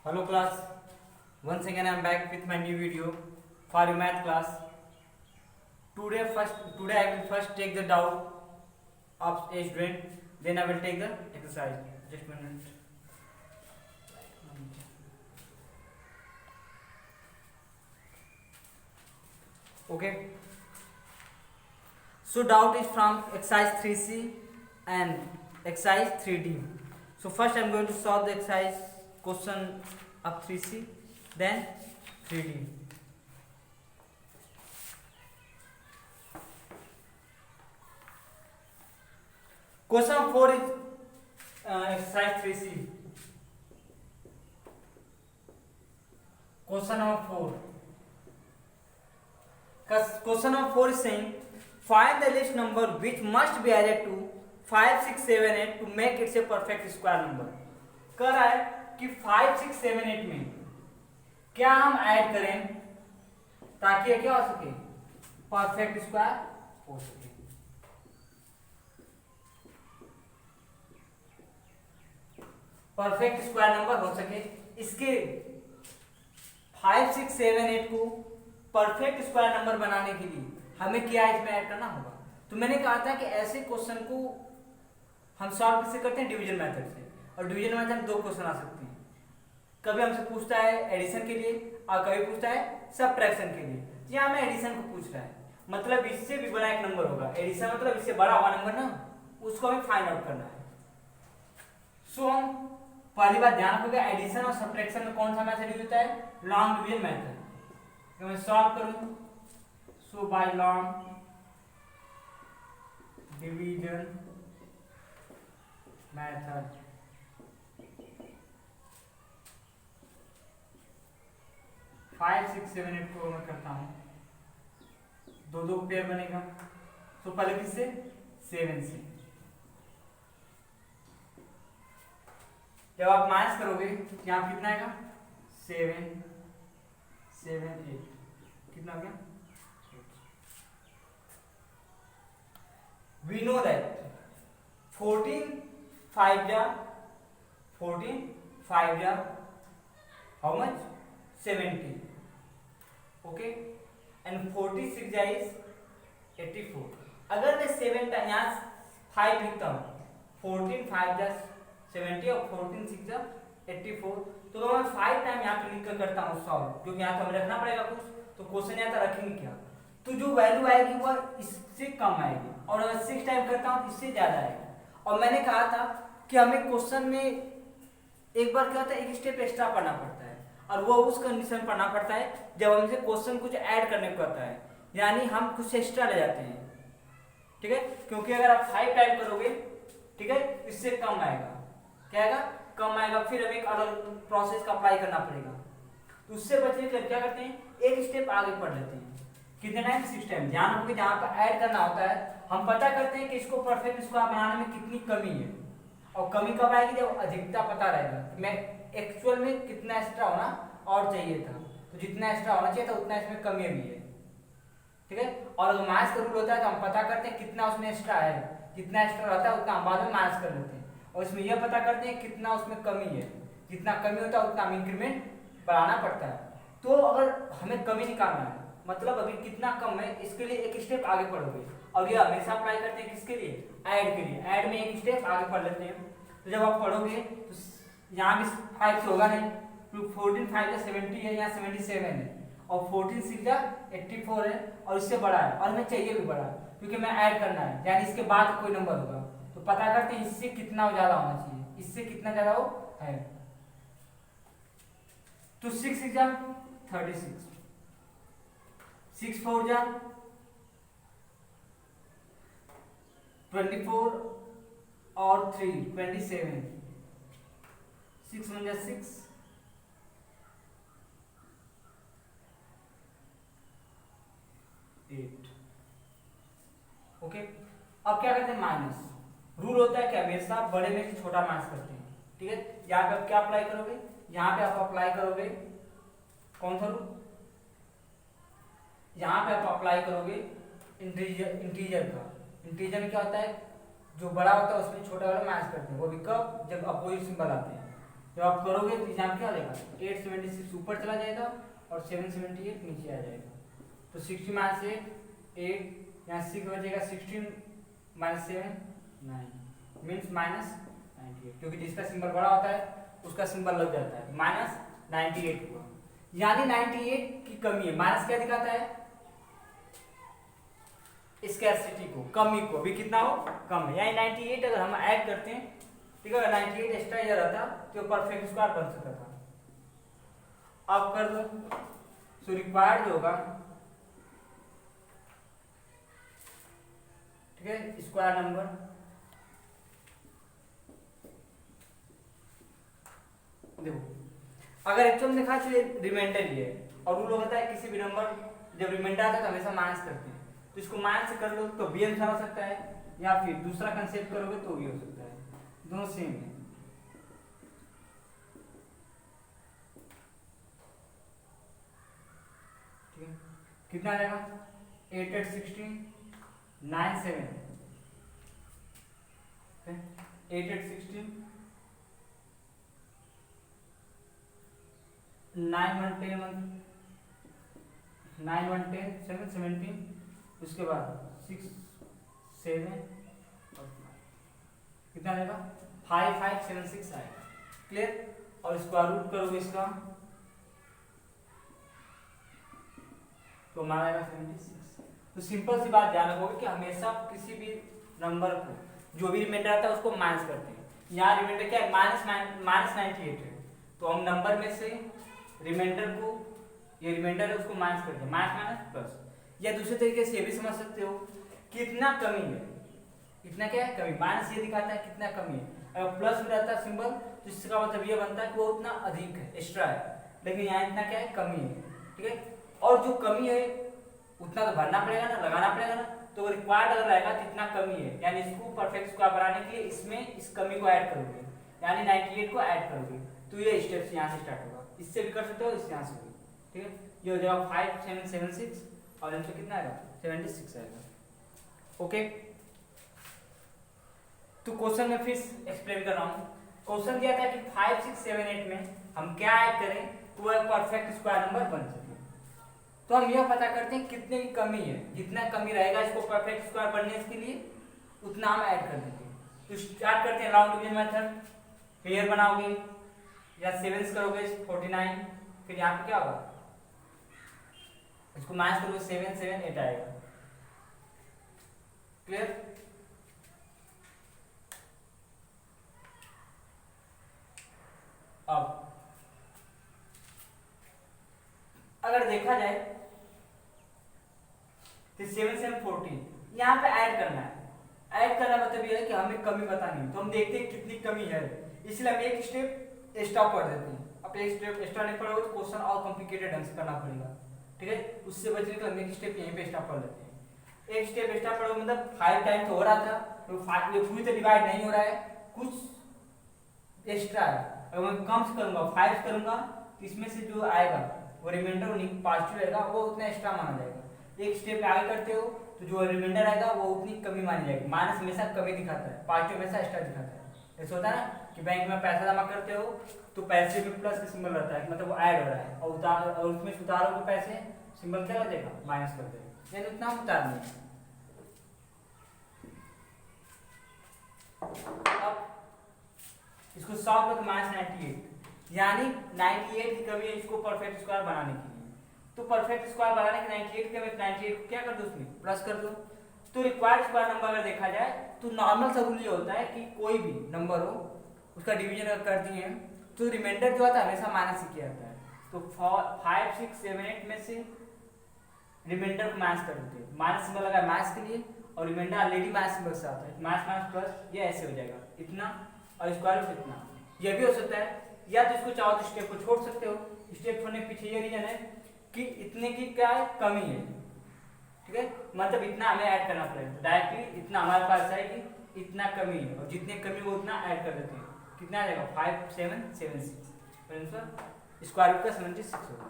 Hello class, once again I am back with my new video for your math class. Today I will first take the doubt of a student, then I will take the exercise. Just a minute. Okay. So doubt is from exercise 3C and exercise 3D. So first I am going to solve the exercise question of 3C, then 3D. Question 4 is exercise 3C. Question number 4. Question number 4 is saying find the least number which must be added to 5, 6, 7, 8 to make it a perfect square number. कह रहा है कि 5, 6, 7, 8 में क्या हम add करें ताकि ये क्या हो सके, परफेक्ट स्क्वायर हो सके. परफेक्ट स्क्वायर नंबर हो सके. इसके 5, 6, 7, 8 को परफेक्ट स्क्वायर नंबर बनाने के लिए हमें क्या इसमें ऐड करना होगा. तो मैंने कहा था कि ऐसे क्वेश्चन को हम सॉल्व कैसे करते हैं, डिवीजन मेथड से. और डिवीजन मेथड में दो क्वेश्चन आ सकते हैं. कभी हमसे पूछता है एडिशन के लिए और कभी पूछता है सबट्रैक्शन के लिए. यहाँ हमें एडिशन को पूछ रहा है, मतलब इससे भी बड़ा एक नंबर होगा. एडिशन मतलब इससे बड़ा हुआ नंबर ना, उसको हमें फाइंड आउट करना है. सो हम पहली बात ध्यान रखोगे, एडिशन और सबट्रैक्शन में कौन सा मेथड यूज होता है, लॉन्ग डिवीजन मेथड. मैं सॉल्व करूं so by long division method. Five, 6, 7, 8 को मैं करता हूं, दो पेयर बनेगा. तो पहले किससे, 7 से. जब आप माइनस करोगे यहाँ कितना आएगा, 7, 7, 8 कितना हो गया. वी नो दैट 14, 5 जा 14, 5 जा हाउ मच, 70. ओके, एंड 46 जा इज 84. अगर मैं 7 टाइम यहाँ 5 लिखता हूँ, 14, 5 जा 70 और 14, 6 जा 84, तो मैं 5 टाइम यहाँ पे लिख कर करता हूँ सॉल्व, क्योंकि यहाँ तो हमें रखना पड़ेगा कुछ. तो क्वेश्चन यहाँ तक रखेंगे क्या, तो जो वैल्यू आएगी वह इससे कम आएगी. और अगर 6 टाइम करता हूँ इससे ज्यादा आएगी. और मैंने कहा था कि हमें क्वेश्चन में एक बार क्या होता है, एक स्टेप एक्स्ट्रा पढ़ना पड़ता है. और वो उस कंडीशन पढ़ना पड़ता है जब हमसे क्वेश्चन कुछ ऐड करने को आता है, यानी हम कुछ एक्स्ट्रा ले जाते हैं. ठीक है, क्योंकि अगर आप 5 टाइम करोगे, ठीक है, इससे कम आएगा. क्या आएगा, कम आएगा. फिर हमें एक अलग प्रोसेस का अप्लाई करना पड़ेगा. तो उससे बचने के लिए क्या करते हैं, एक स्टेप आगे पढ़ लेते हैं. कितने टाइम, 6 टाइम. ध्यान रखोगे जहां पर ऐड करना होता है हम पता करते हैं कि इसको परफेक्ट स्क्वायर बनाने में कितनी कमी है. और कमी कब आएगी, जब अधिकता पता रहेगा. मैं एक्चुअल में कितना एक्स्ट्रा होना और चाहिए था, तो जितना एक्स्ट्रा होना चाहिए था उतना इसमें कमी भी है. ठीक है, और अगर माइनस का रूल होता है तो हम पता करते हैं कितना उसमें एक्स्ट्रा है. जितना एक्स्ट्रा रहता है उतना हम बाद में माइनस कर लेते हैं. और इसमें यह पता करते हैं कितना उसमें कमी है. जितना कमी होता है उतना हम इंक्रीमेंट बढ़ाना पड़ता है. तो अगर हमें कमी निकालना है, मतलब अभी कितना कम है, इसके लिए एक स्टेप आगे पढ़ोगे. और ये हमेशा अप्लाई करते हैं किसके लिए, ऐड के लिए. ऐड में एक स्टेप आगे पढ़ लेते हैं. तो जब आप पढ़ोगे तो यहाँ भी 5 से होगा नहीं, 14, 5 जा 70 है, यहाँ 77 है, और 14, 6 जा 84 है, और इससे बड़ा है. और हमें चाहिए भी बड़ा, क्योंकि मैं ऐड करना है, यानी इसके बाद कोई नंबर होगा. तो पता करते हैं इससे कितना ज्यादा होना चाहिए, इससे कितना ज्यादा हो है. तो 6, 6 जा 36, 6, 4 जा 24 और 3 27, 6 1 जा 6, 8. ओके, अब क्या करते हैं, माइनस. रूल होता है कि हमेशा बड़े में से छोटा माइनस करते हैं. ठीक है, यहाँ पे आप क्या अप्लाई करोगे, यहाँ पे आप अप्लाई करोगे कौन सा रूल, यहाँ पे आप अप्लाई करोगे इंटीजर का. इंटीजर में क्या होता है, जो बड़ा होता है उसमें छोटा वाला माइनस करते हैं. वो भी कब, जब अपोजिट सिंबल आते हैं. जब आप करोगे तो एग्जाम क्या लेगा, 876 ऊपर चला जाएगा और 778 नीचे आ जाएगा। तो 60 माइनस 8 यहाँ 6 बचेगा, 16 माइनस 7 9 मीन्स माइनस 98, क्योंकि जिसका सिंबल बड़ा होता है उसका सिंबल लग जाता है, माइनस 98 हुआ। यानी 98 की कमी है। माइनस क्या दिखाता है, स्कैरसिटी को, कमी को, भी कितना हो, कम है। यानी 98 अगर हम ऐड करते हैं, ठीक है, अगर 98 एक्स्ट्रा इधर रहता तो परफेक्ट स्क्वायर बन सकता था। अब कर दो, सो रिक्वायर्ड जो होगा, ठीक है, स्क्वायर नंबर देखो, अगर एक्चुअल में देखा तो रिमाइंडर ही है, और रूल होता है किसी भी नंबर जब रिमाइंडर आता है तो हमेशा माइनस करते हैं, तो इसको माइनस से कर लो तो भी आंसर हो सकता है, या फिर दूसरा कंसेप्ट करोगे तो भी हो सकता है, दोनों सेम है। ठीक है, कितना आ जाएगा, 8 8 16 9 7, 8 8 16 9 1 10 9 1 10 7 17, उसके बाद 6 7 और 5, कितना आएगा 5 5 7 6 आएगा। क्लियर, और स्क्वायर रूट करोगे इसका तो हमारा आएगा 76। तो सिंपल सी बात ध्यान रखोगे कि हमेशा किसी भी नंबर को जो भी रिमाइंडर आता है उसको माइनस करते हैं। यहाँ रिमाइंडर क्या है, माइनस 98 है, तो हम नंबर में से रिमाइंडर को, ये रिमाइंडर है उसको माइनस करते हैं, माइनस माइनस प्लस। या दूसरे तरीके से ये भी समझ सकते हो कितना कमी है, इतना क्या है कमी, माइनस ये दिखाता है कितना कमी है। अगर प्लस में रहता है सिंबल तो इसका मतलब ये बनता है कि वो उतना अधिक है, एक्स्ट्रा है, लेकिन यहाँ इतना क्या है, कमी है। ठीक है, और जो कमी है उतना तो भरना पड़ेगा ना, लगाना पड़ेगा ना, तो रिक्वायर्ड अगर रहेगा कितना कमी है, यानी इसको परफेक्ट स्क्वायर बनाने के लिए इसमें इस कमी को ऐड करोगे, यानी 98 को ऐड करोगे, तो ये स्टेप्स यहाँ से स्टार्ट होगा। इससे भी कर सकते हो, इस यहाँ से भी। ठीक है, ये हो जाएगा 5 7 7 6 और आंसर कितना आएगा 76 आएगा। ओके, तो क्वेश्चन में फिर एक्सप्लेन कर रहा हूँ। क्वेश्चन दिया था कि 5 6 7 8 में हम क्या ऐड करें तो वह परफेक्ट स्क्वायर नंबर बन सके। तो हम यह पता करते हैं कितने की कमी है, जितना कमी रहेगा इसको परफेक्ट स्क्वायर बनने के लिए उतना हम ऐड कर देंगे। तो स्टार्ट करते हैं राउंड डिवीजन मेथड। पेयर बनाओगे या सेवेंस करोगे 49, फिर यहाँ पे क्या होगा, इसको माइनस करोगे 7 7 8 आएगा। क्लियर, अब अगर देखा जाए तो 7 7 14 यहाँ पे ऐड करना है। ऐड करना मतलब ये है कि हमें कमी बतानी है, तो हम देखते हैं कितनी कमी है, इसलिए हम एक स्टेप एक्स्ट्रा पढ़ देते हैं। अब एक स्टेप एक्स्ट्रा नहीं पढ़ोगे तो क्वेश्चन और कॉम्प्लिकेटेड ढंग से करना पड़ेगा। ठीक है, उससे बचने के लिए हम एक स्टेप यहीं पे एक्स्ट्रा पढ़ लेते हैं। एक स्टेप एक्स्ट्रा पढ़ोगे मतलब 5 टाइम तो हो रहा था, तो 5 ये पूरी तरह डिवाइड नहीं हो रहा है, कुछ एक्स्ट्रा है। अगर मैं कम से करूंगा 5 करूंगा तो इसमें से जो आएगा वो रिमाइंडर पॉजिटिव रहेगा, वो उतना एक्स्ट्रा माना जाएगा। एक स्टेप आगे करते हो तो जो रिमाइंडर आएगा वो उतनी कमी मानी जाएगी। माइनस हमेशा कमी दिखाता है, पॉजिटिव हमेशा एक्स्ट्रा दिखाता है। ऐसा होता है ना कि बैंक में पैसा जमा करते हो तो पैसे में प्लस का सिंबल रहता है, मतलब वो ऐड हो रहा है, और उसमें से उतारोगे पैसे, सिंबल क्या कर देगा, माइनस कर देगा, यानी उतना हम उतार देंगे। अब इसको सॉल्व करो, माइनस 98, यानी 98 की कमी है इसको परफेक्ट स्क्वायर बनाने के लिए। तो परफेक्ट स्क्वायर बनाने के 98 के 98 को क्या कर दो, उसमें प्लस कर दो। तो रिक्वायर्ड स्क्वायर नंबर अगर देखा जाए तो नॉर्मल सा रूल ये होता है कि कोई भी नंबर हो उसका डिवीजन अगर कर दिए तो रिमाइंडर जो आता है हमेशा माइनस ही किया जाता है। तो 5 6 7 8 में से रिमाइंडर को माइनस कर देते हैं, माइनस सिंबल लगा माइनस के लिए, और रिमाइंडर ऑलरेडी माइनस सिंबल से आता है, माइनस माइनस प्लस, ये ऐसे हो जाएगा इतना, और स्क्वायर रूट इतना। यह भी हो सकता है, या तो इसको चाहो तो स्टेप को छोड़ सकते हो। स्टेप छोड़ने के पीछे ये रीजन है कि इतने की क्या है, कमी है। ठीक है, मतलब इतना हमें ऐड करना पड़ेगा, डायरेक्टली इतना हमारे पास आएगी, इतना कमी है, और जितने कमी वो उतना ऐड कर देते हैं। कितना आ जाएगा 5 7 7 6, आंसर स्क्वायर रूट का 76 होगा।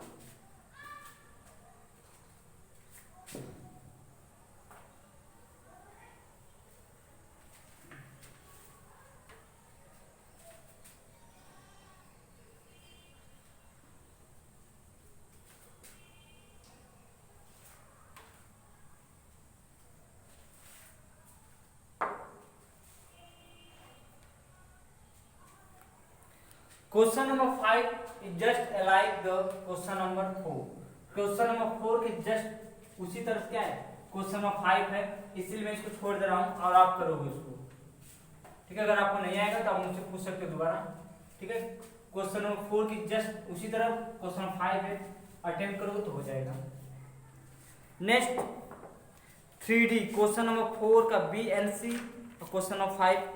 Question number 5 is just like the question number 4। Question number 4 के जस्ट उसी तरह क्या है, क्वेश्चन नंबर 5 है, इसलिए मैं इसको छोड़ दे रहा हूं और आप करोगे उसको। ठीक है, अगर आपको नहीं आएगा तो आप मुझसे पूछ सकते हो दोबारा। ठीक है, क्वेश्चन नंबर 4 की जस्ट उसी तरह क्वेश्चन नंबर 5 है, अटेम्प्ट करोगे तो हो जाएगा। नेक्स्ट 3D क्वेश्चन नंबर 4 का बी एंड सी और क्वेश्चन नंबर 5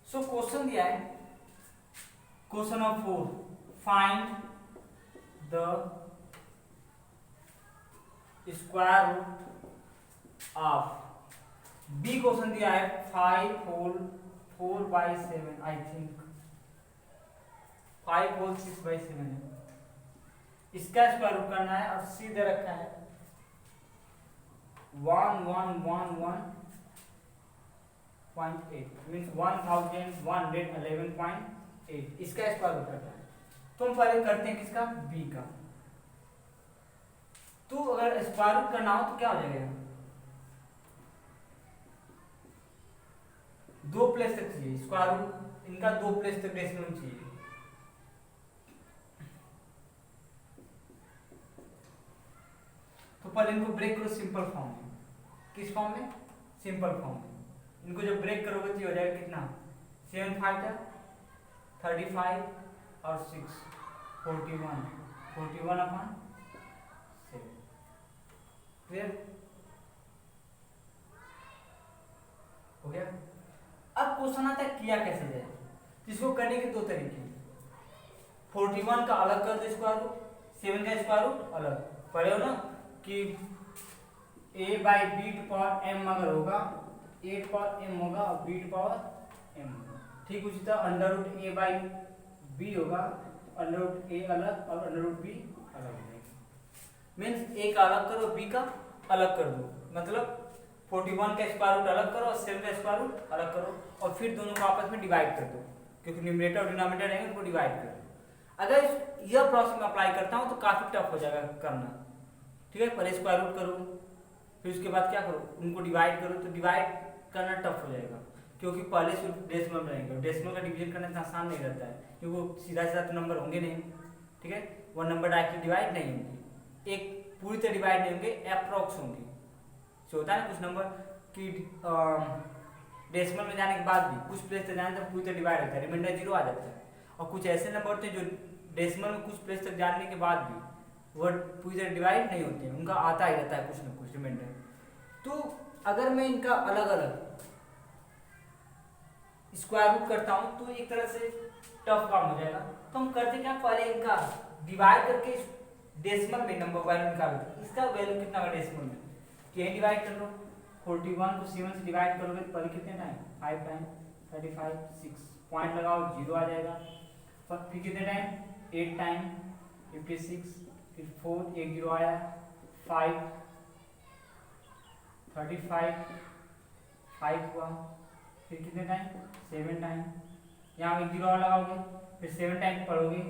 सो क्वेश्चन दिया है question number 4 find the square root of. B question दिया है 5 होल 4/7 आई थिंक 5 होल 6/7 है, इसका स्क्वायर रूट करना है और सी दे रखा है 1111.8 मीन्स 1111.8, इसका स्क्वायर रूट करना है। तो हम पहले करते हैं किसका, बी का। तो अगर स्क्वायर रूट करना हो तो क्या हो जाएगा, दो प्लेस तक चाहिए स्क्वायर रूट, इनका दो प्लेस तक डेसिमल चाहिए। तो पहले इनको ब्रेक करो सिंपल फॉर्म में। किस फॉर्म में, सिंपल फॉर्म में। इनको जब ब्रेक करोगे तो हो जाएगा कितना, 7 5 35 और 6 41 अपॉन 7। क्लियर हो गया। अब क्वेश्चन आता है किया कैसे जाए, इसको करने के दो तरीके। 41 का अलग कर दो स्क्वायर रूट, 7 का स्क्वायर रूट अलग। पढ़े हो ना कि a/b टू पावर m अगर होगा, a टू पावर m होगा और b टू पावर m होगा। ठीक उसी तरह अंडर रूट a/b होगा, अंडर रूट a अलग और अंडर रूट b अलग हो जाएगा। मीन्स a का अलग करो, b का अलग कर दो, मतलब 41 का स्क्वायर रूट अलग करो और 7 का स्क्वायर रूट अलग करो और फिर दोनों को आपस में डिवाइड कर दो, क्योंकि न्यूमरेटर और डिनोमिनेटर रहेंगे उनको डिवाइड कर दो। अगर यह प्रोसेस में अप्लाई करता हूं तो काफी टफ हो जाएगा करना। ठीक है, पहले स्क्वायर रूट करो, फिर उसके बाद क्या करो, उनको डिवाइड करो, तो डिवाइड करना टफ हो जाएगा क्योंकि पहले से डेसिमल रहेंगे। डेसिमल का डिवीजन करना इतना आसान नहीं रहता है क्योंकि वो सीधा सीधा तो नंबर होंगे नहीं। ठीक है, वो नंबर डायरेक्टली डिवाइड नहीं होंगे, एक पूरी तरह डिवाइड नहीं होंगे, अप्रॉक्स होंगे। जो होता है ना कुछ नंबर कि डेसिमल में जाने के बाद भी कुछ प्लेस तक जाने तक पूरी तरह डिवाइड होता है, रिमाइंडर 0 आ जाता है। और कुछ ऐसे नंबर होते हैं जो डेसिमल में कुछ प्लेस तक जाने के बाद भी वो पूरी तरह डिवाइड नहीं होते हैं, उनका आता ही रहता है कुछ ना कुछ रिमाइंडर। तो अगर मैं इनका अलग अलग स्क्वायर रूट करता हूं तो एक तरह से टफ काम हो जाएगा। तो हम करते क्या, पहले इनका डिवाइड करके डेसिमल में नंबर वैल्यू निकालते, इसका वैल्यू कितना होगा डेसिमल में, तो यही डिवाइड कर लो। 41 को 7 से डिवाइड करोगे तो पहले कितने टाइम, 5 टाइम 35 6 पॉइंट लगाओ 0 आ जाएगा। फिर कितने टाइम, 8 टाइम 56, फिर 4 एक 0 आया, 5 35 5 हुआ, फिर कितने टाइम, 7 टाइम, यहाँ एक 0 और लगाओगे, फिर 7 टाइम पढ़ोगे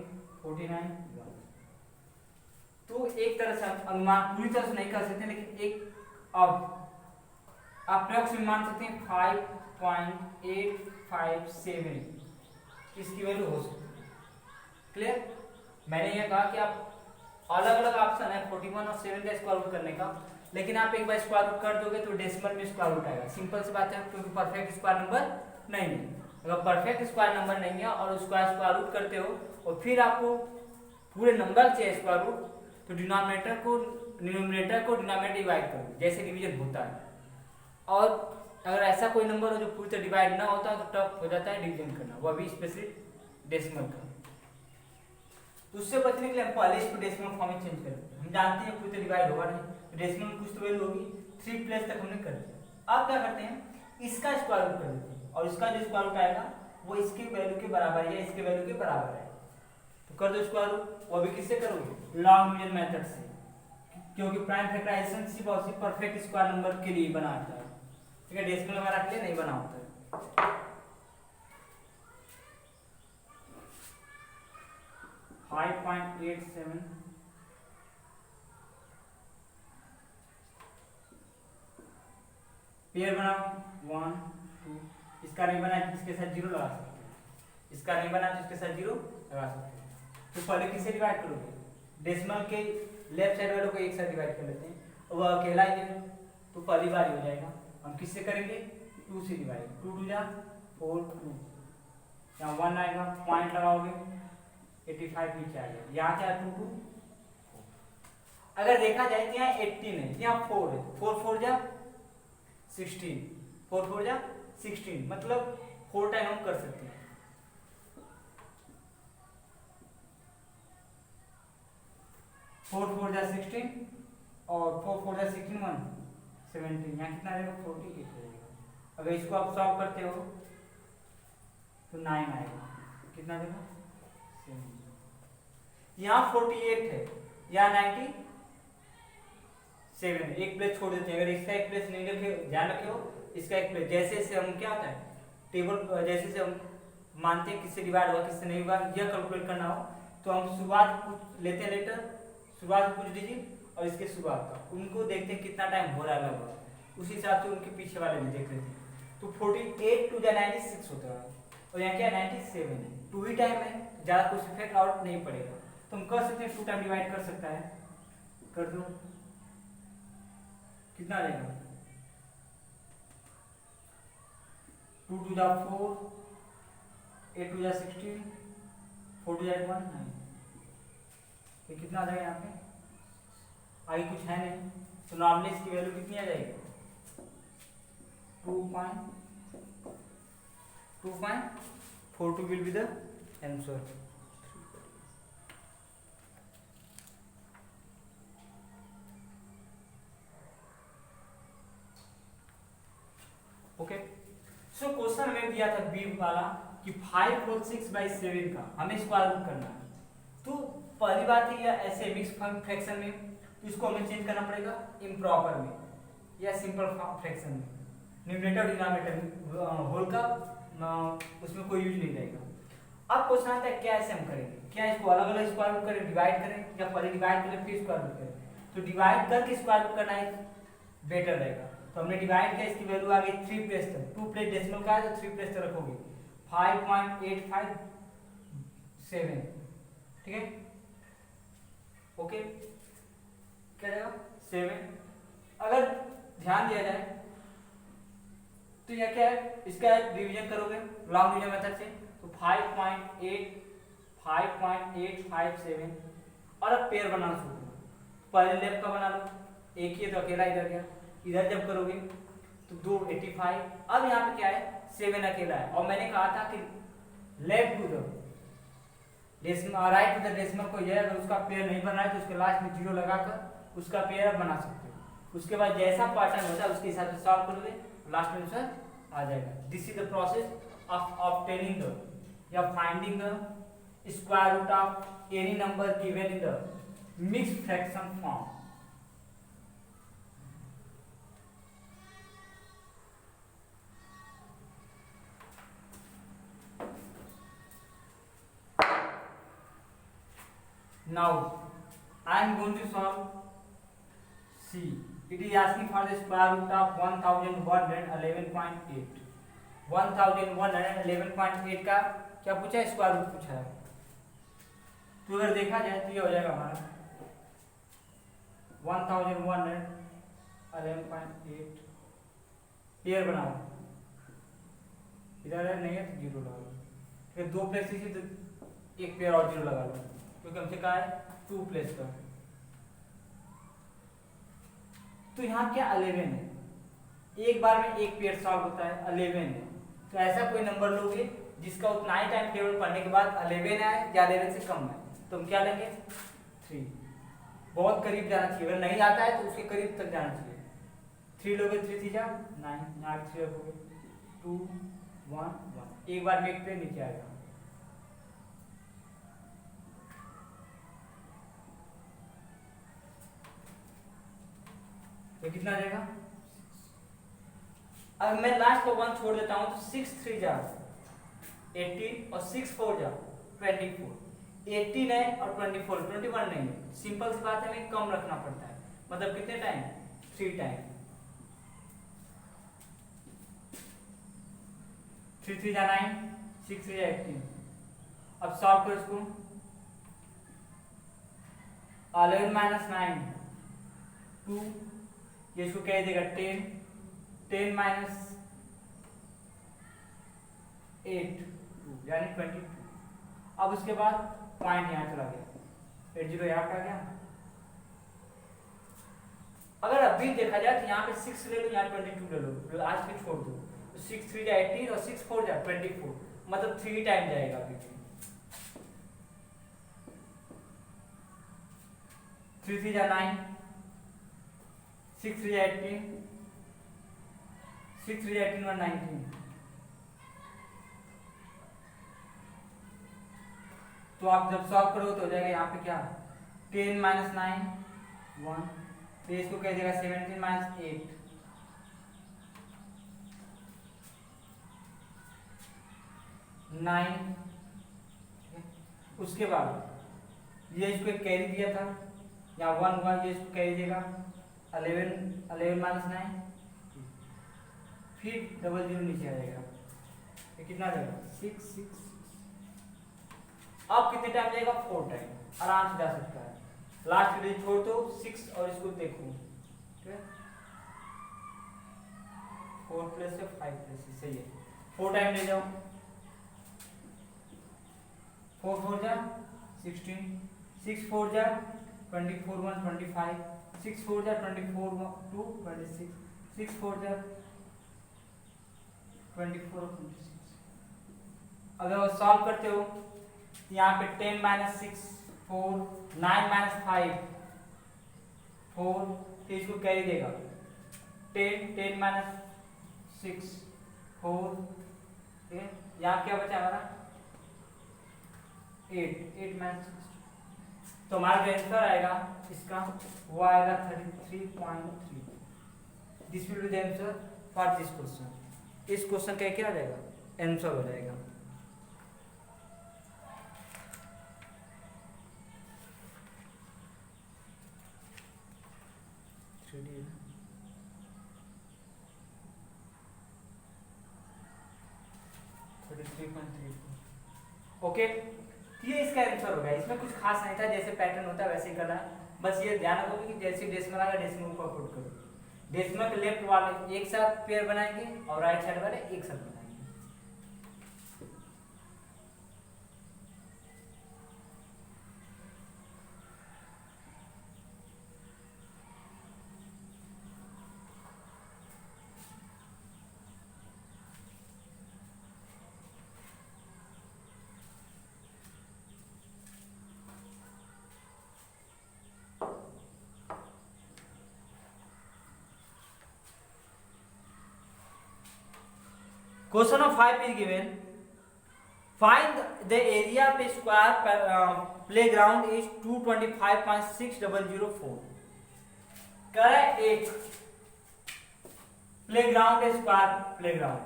49। तो एक तरह से अनुमान पूरी तरह से नहीं कर सकते, लेकिन एक अब अप्रॉक्स में मान सकते हैं 5.857 इसकी वैल्यू हो सकती है। क्लियर, मैंने यह कहा कि आप अलग अलग ऑप्शन है 41 और 7 का स्क्वायर रूट करने का, लेकिन आप एक बार स्क्वायर रूट कर दोगे तो डेसिमल में स्क्वायर रूट आएगा। सिंपल सी बात है, क्योंकि परफेक्ट स्क्वायर नंबर नहीं है। अगर परफेक्ट स्क्वायर नंबर नहीं है और उसका स्क्वायर रूट करते हो और फिर आपको पूरे नंबर चाहिए स्क्वायर रूट, तो डिनोमिनेटर को डिनोमिनेटर डिवाइड करो जैसे डिवीजन होता है। और अगर ऐसा कोई नंबर हो जो पूरी तरह डिवाइड ना होता तो टफ हो जाता है डिवीजन करना, वो भी स्पेशली डेसिमल का। तो उससे बचने के लिए हम पहले इसको डेसिमल फॉर्म में चेंज करें। हम जानते हैं पूरी तरह डिवाइड होगा नहीं, तो डेसिमल में कुछ तो वैल्यू होगी, 3 प्लेस तक हमने कर दिया। अब क्या करते हैं, इसका स्क्वायर रूट कर देते हैं और इसका जो स्क्वायर रूट आएगा वो इसके वैल्यू के बराबर है या इसके वैल्यू के बराबर है, तो कर दो स्क्वायर रूट। वो भी किससे करोगे, लॉन्ग डिवीजन मेथड से, क्योंकि प्राइम फैक्टराइजेशन सिर्फ और सिर्फ परफेक्ट स्क्वायर नंबर के लिए बना होता है। ठीक है, डेसिमल वगैरह के लिए नहीं बना होता है। 5.87 पेयर बनाओ 1 2, इसका नहीं बना तो इसके साथ 0 लगा सकते हो, इसका नहीं बना तो इसके साथ 0 लगा सकते हो। तो पहले किससे डिवाइड करोगे, डेसिमल के लेफ्ट साइड वालों को एक साथ डिवाइड कर लेते हैं, वो अकेला ही है तो पहली बार ही हो जाएगा। हम किससे करेंगे, 2 से डिवाइड, 2 2 जा 4 2, यहाँ 1 आएगा, पॉइंट लगाओगे 85 नीचे आ गया, यहाँ क्या है 2 2। अगर देखा जाए तो यहाँ 18 है, यहाँ 4 है, 4 4 जा 16, 4 4 जा 16, मतलब 4 टाइम हम कर सकते हैं। 4 4 जा 16 और 4 4 जा 16 1 17, यहाँ कितना रहेगा 48 रहेगा। अगर इसको आप सॉल्व करते हो तो 9 आएगा, कितना देगा 7। यहाँ 48 है, यहाँ 97 है, एक प्लेस छोड़ देते हैं। अगर इसका एक प्लेस नहीं रखे, ध्यान रखियो इसका एक प्लेस, जैसे जैसे हम क्या होता है टेबल, जैसे जैसे हम मानते हैं किससे डिवाइड हुआ किससे नहीं हुआ, यह कैलकुलेट करना हो तो हम शुरुआत कुछ लेते हैं, लेटर शुरुआत कुछ डिजिट और इसके शुरुआत का, उनको देखते हैं कितना टाइम हो रहा है लगभग, उसी हिसाब से उनके पीछे वाले भी देख लेते हैं। तो 48 टू 96 होता है और यहाँ क्या 97 है, 2 ही टाइम है, ज़्यादा कुछ इफेक्ट आउट नहीं पड़ेगा। तो हम कर सकते हैं 2 टाइम डिवाइड कर सकता है, कर दो, कितना रहेगा 2 2 जा 4, 8 2 जा 16, 4 2 जा 1 9, तो कितना आ जाएगा यहाँ पे, आगे कुछ है नहीं तो नॉर्मली इसकी वैल्यू कितनी आ जाएगी 2.42 will be the answer। Okay, so question हमें दिया था बी वाला कि 5 4 6 बाई 7 का हमें स्क्वायर रूट करना है। तो पहली बात है या ऐसे मिक्स फ्रैक्शन में तो इसको हमें चेंज करना पड़ेगा इम्प्रॉपर में या सिंपल फ्रैक्शन में, न्यूमरेटर डिनोमिनेटर होल का उसमें कोई यूज नहीं रहेगा। अब क्वेश्चन आता है क्या ऐसे हम करेंगे, क्या इसको अलग अलग स्क्वायर रूट करें, डिवाइड करें, या पहले डिवाइड करें फिर स्क्वायर रूट करें। तो डिवाइड करके स्क्वायर रूट करना है बेटर रहेगा। तो हमने डिवाइड किया, इसकी वैल्यू आ गई 3 प्लेस तक, 2 प्लेस डेसिमल का है तो 3 प्लेस तक रखोगे 5.857, ठीक है ओके, क्या रहेगा 7। अगर ध्यान दिया जाए तो यह क्या है, इसका डिवीजन करोगे लॉन्ग डिवीजन मेथड से तो 5.857 और अब पेयर बनाना शुरू करो। पहले लेफ्ट का बना लो, एक ही है तो अकेला इधर गया, इधर जब करोगे तो 2 85, अब यहाँ पे क्या है 7 अकेला है और मैंने कहा था कि left to the decimal right to the decimal कोई है, अगर उसका पेयर नहीं बन रहा है तो उसके लास्ट में 0 लगाकर उसका पेयर बना सकते हो। उसके बाद जैसा पैटर्न होता है उसके हिसाब से सॉल्व करोगे, लास्ट में आंसर आ जाएगा। This is the process of obtaining the या finding the square root of any number given in the mixed fraction form. Now I am going to solve C. It is asking for the square root of 1111.8. 1111.8 का क्या पूछा है, square root पूछा है। तो अगर देखा जाए तो ये हो जाएगा हमारा 1111.8 पेयर बनाओ, इधर है नहीं है तो 0 लगा लो, फिर 2 प्लेस इसी तो एक पेयर और 0 लगा लो क्योंकि हमसे कहा है 2 प्लेस का। तो यहाँ क्या 11 है, एक बार में एक पेयर सॉल्व होता है 11 है। तो ऐसा कोई नंबर लोगे जिसका उतना ही टाइम टेबल पढ़ने के बाद 11 आए या 11 से कम है तो हम क्या लेंगे 3, बहुत करीब जाना चाहिए। अगर नहीं आता है तो उसके करीब तक जाना चाहिए। 3 लोगे 3 3 जा 9, यहाँ 3 रखोगे 2 1 1, एक बार में एक पेयर नीचे आएगा। तो कितना आ जाएगा, अब मैं लास्ट को 1 छोड़ देता हूं तो 6 3 जा 18 और 6 4 जा 24, 18 है और 24 21 नहीं है। सिंपल सी बात है, हमें कम रखना पड़ता है, मतलब कितने टाइम 3 टाइम। 3 3 जा 9, 6 3 जा 18। अब सॉल्व करो इसको। 11 माइनस 9 2, ये इसको कह देगा 10, 10 माइनस 8 यानी 22। अब उसके बाद पॉइंट यहाँ चला गया, 80 यहाँ पे आ गया। अगर अभी देखा जाए तो यहाँ पे 6 ले लो, यहाँ 22 ले लो, आज भी छोड़ दो, तो 6 3 जा 18 और 6 4 जा 24, मतलब 3 टाइम जाएगा अभी भी। 3 3 जा 9, 6 3 जा 18, 6 3 जा 18 और 19। तो आप जब सॉल्व करो तो हो जाएगा यहाँ पे क्या 10 माइनस 9 1, तो इसको कह देगा 17 माइनस 8 9। उसके बाद ये इसको एक कैरी दिया था, यहाँ 1 हुआ, ये इसको कैरी देगा 11 माइनस 9, फिर डबल जीरो नीचे आ जाएगा, ये कितना आ जाएगा 6 6। अब कितने टाइम जाएगा 4 टाइम, आराम से जा सकता है। लास्ट में छोड़ दो 6 और इसको देखो, ठीक है 4 प्लस से 5 प्लस से, सही है। 4 टाइम ले जाओ, 4 4 जा 16, 6 4 जा 24 1 25, 6 4 जा 24 2 26, 6 4 जा 24 26। अगर सॉल्व करते हो यहाँ पे 10 माइनस 6 4, 9 माइनस 5 4, तो इसको कैरी देगा 10 10 माइनस 6 4, ठीक है। यहाँ क्या बचा हमारा 8 माइनस 6, तो हमारा जो आंसर आएगा इसका वो आएगा 33.3। This will be the answer for this question. इस क्वेश्चन का क्या आ जाएगा आंसर हो जाएगा। ओके, ये इसका आंसर होगा। इसमें कुछ खास नहीं था, जैसे पैटर्न होता है वैसे ही करना है। बस ये ध्यान रखोगे कि जैसे डेसिमल आएगा डेसिमल को पुट करो। डेसिमल के लेफ्ट वाले एक साथ पेयर बनाएंगे और राइट साइड वाले एक साथ बनाएंगे। Question of 5 is given. Find the area of a square playground is 225.6004. कह रहा है एक प्लेग्राउंड है, स्क्वायर प्लेग्राउंड,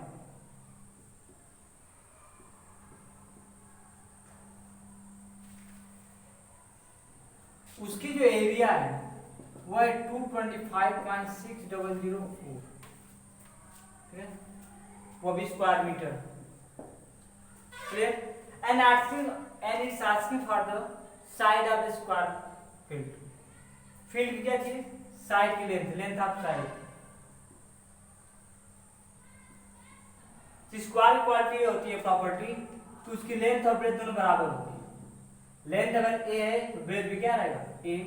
उसकी जो एरिया है वो है 225.6004, ठीक है, वो भी square metre. Clear? And it's asking for the side of the square field. Field की क्या चीज? साइड की length of side. Square quality होती है प्रॉपर्टी, तो उसकी लेंथ और ब्रेथ दोनों बराबर होती है। लेंथ अगर ए है तो ब्रेथ भी क्या रहेगा ए।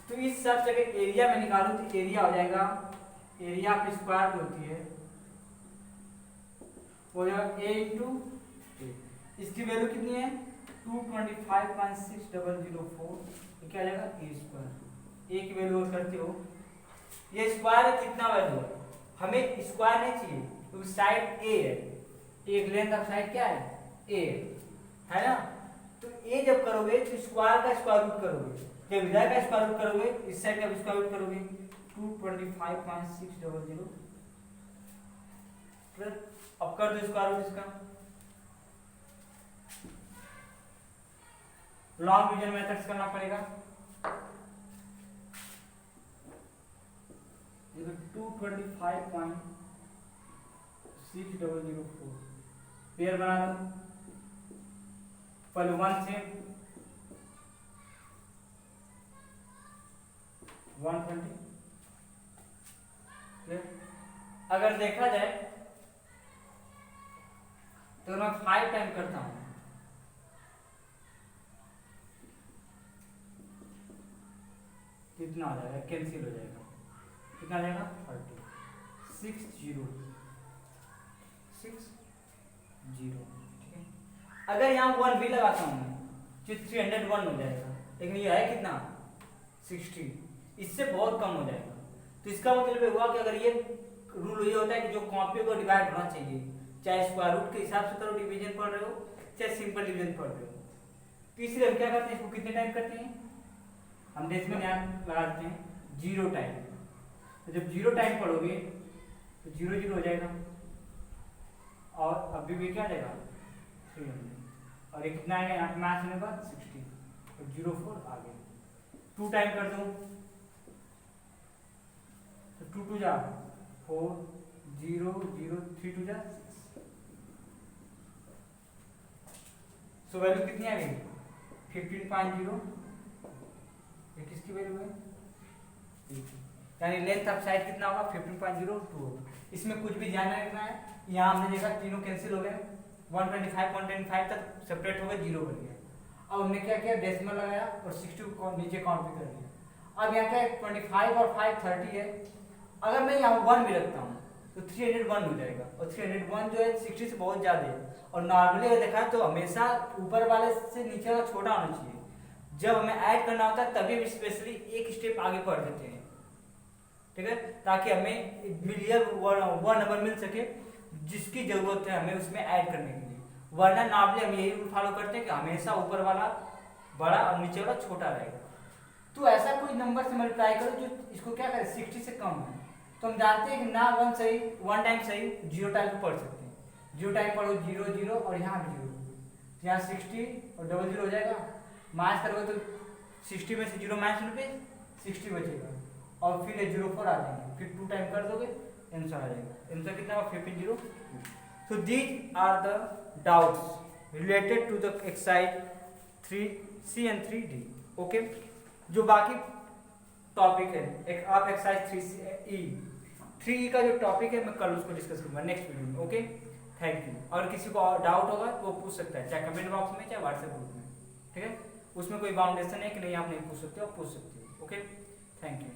तो इस सब जगह एरिया में निकालूं तो एरिया हो जाएगा, एरिया ऑफ स्क्वायर जो होती है वो a इंटू ए। इसकी वैल्यू कितनी है 225.6004, तो क्या आ जाएगा ए स्क्वायर। ए की वैल्यू करते हो, ये स्क्वायर है कितना वैल्यू है, हमें स्क्वायर नहीं चाहिए क्योंकि साइड ए है, एक लेंथ ऑफ साइड क्या है ए है ना। तो ए जब करोगे तो स्क्वायर का स्क्वायर रूट करोगे, जब इधर का स्क्वायर रूट करोगे इस साइड का स्क्वायर रूट करोगे 225.600। अब कर दो स्क्वायर रूट इसका। लॉन्ग डिवीजन मेथड्स करना पड़ेगा। 225.6004 पेयर बना दो, पहले 1 से 120। अगर देखा जाए तो मैं 5 टाइम करता हूं, कितना हो जाएगा, कैंसिल हो जाएगा, कितना आ जाएगा 30, 6 0 6 0, ठीक है। अगर यहाँ 1 भी लगाता हूँ तो 301 हो जाएगा, लेकिन ये है कितना 60, इससे बहुत कम हो जाएगा। तो इसका मतलब हुआ कि अगर ये रूल ये होता है कि जो कॉपी को डिवाइड होना चाहिए, चाहे स्क्वायर रूट के हिसाब से करो डिवीजन पढ़ रहे हो, चाहे सिंपल डिवीजन पढ़ रहे हो। तो इसलिए हम क्या करते हैं, इसको कितने टाइम करते हैं, हम डेसिमल यहाँ लगाते हैं 0 टाइम। तो जब 0 टाइम पढ़ोगे तो 0 0 हो जाएगा, और अभी भी क्या आ जाएगा 300, और ये कितना आएगा यहाँ पे मैच होने के बाद 60, और 04 आ गया। 2 टाइम कर दो तो 2 2 जा 4 0 0 3 2 जा 6, सो वैल्यू कितनी आ गई 15.0। ये किसकी वैल्यू है, यानी लेंथ ऑफ साइड कितना होगा 15.02 होगा। इसमें कुछ भी ध्यान रखना है, यहाँ हमने देखा तीनों कैंसिल हो गए, 125 तक सेपरेट हो गए, 0 बन गया। अब हमने क्या किया, डेसिमल लगाया और 60 को नीचे काउंट भी कर लिया। अब यहाँ क्या है 25 और 5 30 है, अगर मैं यहाँ 1 भी रखता हूँ तो 301 हो जाएगा, और 301 जो है 60 से बहुत ज़्यादा है। और नॉर्मली अगर देखा तो हमेशा ऊपर वाले से नीचे वाला छोटा होना चाहिए। जब हमें ऐड करना होता है तभी स्पेशली एक स्टेप आगे बढ़ देते हैं, ठीक है, ताकि हमें मिलियन वो नंबर मिल सके जिसकी जरूरत है हमें उसमें ऐड करने के लिए। वरना नॉर्मली हम यही फॉलो करते हैं कि हमेशा ऊपर वाला बड़ा और नीचे वाला छोटा रहेगा। तो ऐसा कोई नंबर से मल्टीप्लाई करो जो इसको क्या करे 60 से कम है। तो हम जानते हैं कि ना 1 सही 1 टाइम सही, 0 टाइम पढ़ सकते हैं, 0 टाइम पढ़ो 0 0, और यहाँ भी 0, यहाँ 60 और 00 हो जाएगा। माइनस करोगे तो 60 में से 0 माइनस होने पे 60 बचेगा, और फिर ये 04 आ जाएंगे, फिर 2 टाइम कर दोगे आंसर आ जाएगा। आंसर कितना होगा 1502। So these are the doubts related to the exercise 3C and 3D। Okay, जो बाकी टॉपिक है एक आप एक्सरसाइज 3E का जो टॉपिक है मैं कल उसको डिस्कस करूंगा नेक्स्ट वीडियो में। Okay, thank you. और किसी को डाउट होगा तो वो पूछ सकता है, चाहे कमेंट बॉक्स में चाहे व्हाट्सएप ग्रुप में, ठीक है। उसमें कोई बाउंडेशन है कि नहीं आप नहीं पूछ सकते हो, आप पूछ सकते हो। Okay, thank you.